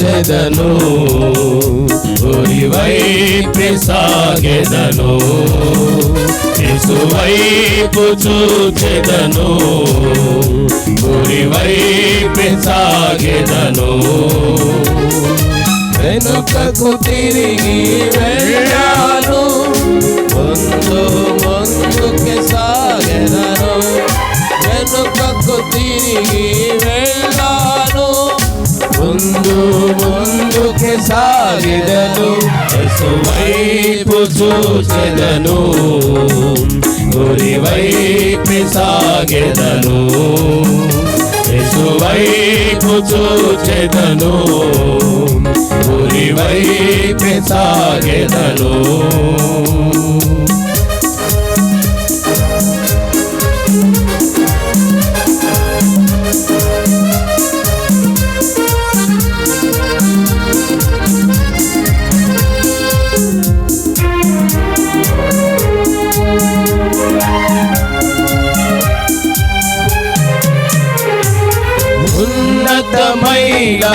చూచెదను, గురి వైపు సాగెదను, యేసు వైపు చూచెదను, గురి వైపు సాగెదను. వెనుకకు తిరిగి వెళ్ళాను, ముందుకే సాగెదను. వెనుకకు తిరిగి వెళ్ళాను, ముందుకే సాగెదను. యేసు వైపు చూచెదను, గురి వైపు సాగెదను, యేసు వైపు చూచెదను, గురి వైపు సాగెదను. ఉన్నతమైన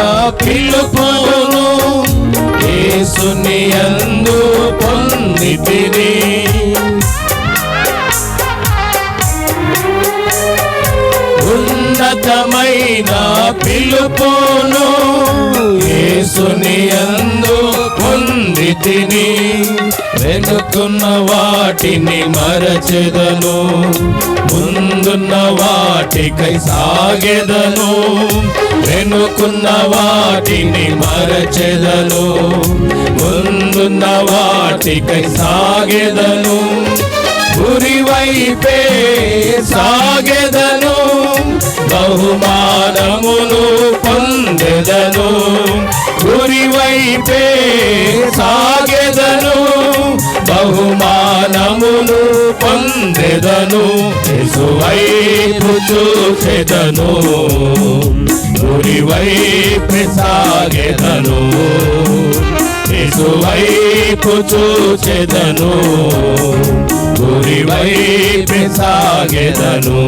పిలుపును యేసుని యందు పొందితిని, ఉన్నతమైన పిలుపును యేసుని యందు పొందితిని. వెనుకున్న వాటిని మరచెదను, ముందున్న వాటికై సాగెదను. వెనుకున్న వాటిని మరచెదను, ముందున్న వాటికై సాగెదను. గురి వైపే సాగెదను, బహుమానమును పొందెదను. గురి వైపే సాగెదను, బహుమానమును పొందెదను. యేసు వైపు చూచెదను, గురి వైపు సాగెదను, యేసు వైపు చూచెదను, గురి వైపు సాగెదను.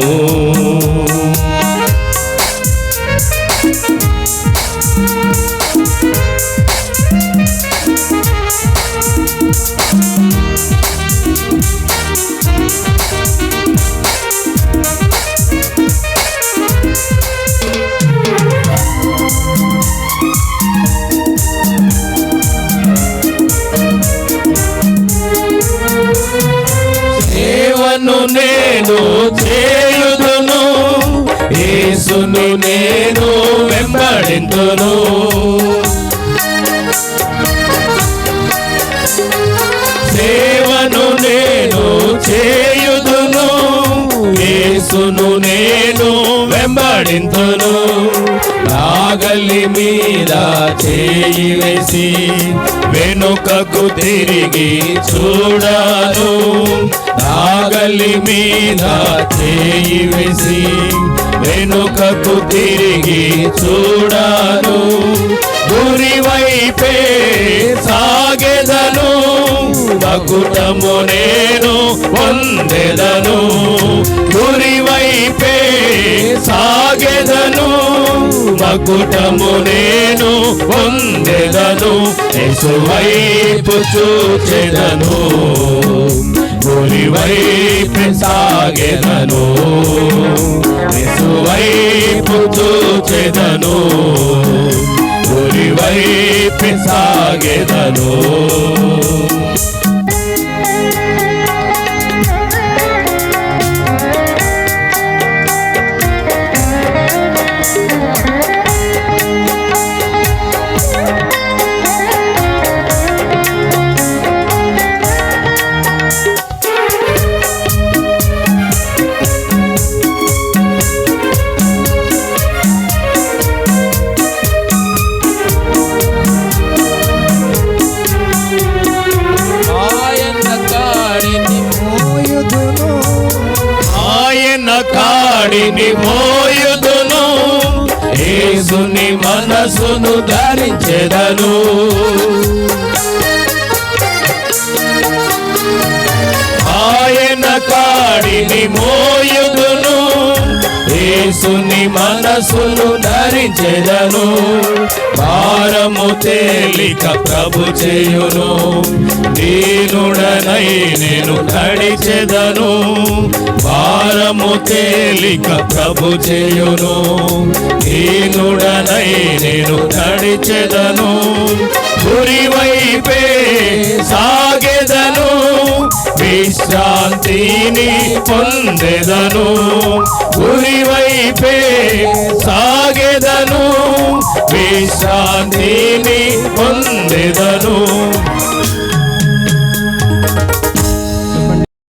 సేవను నేను చేయుదును, యేసుని నేను వెంబడింతును. సేవను నేను చేయుదును, యేసును నేను వెంబడింతును. నాగలి మీద చేయి వేసి వెనుకకు తిరిగి చూడను, నాగలి మీద చేయి వేసి వెనుకకు తిరిగి చూడను. గురి వైపే సాగెదను, మకుటము నేను పొందెదను. గురి వైపే సాగెదను, మకుటము నేను పొందెదను. యేసు వైపు చూచెదను, గురి వైపు సాగెదను, యేసు వైపు చూచెదను, గురి వైపు సాగెదను. కాడిని మోయుదును, యేసుని మనసును ధరించెదను. ఆయన కాడిని మోయుదును, యేసుని మనసును ధరించెదను భారము తేలిక ప్రభు చేయును దీనుడనై నేను నడిచెదను భారము తేలిక ప్రభు చేయును దీనుడనై నేను నడిచెదను గురివైపే సాగెదను విశ్రాంతిని పొందెదను గురివైపే సాగెదను విశ్రాంతిని పొందెదను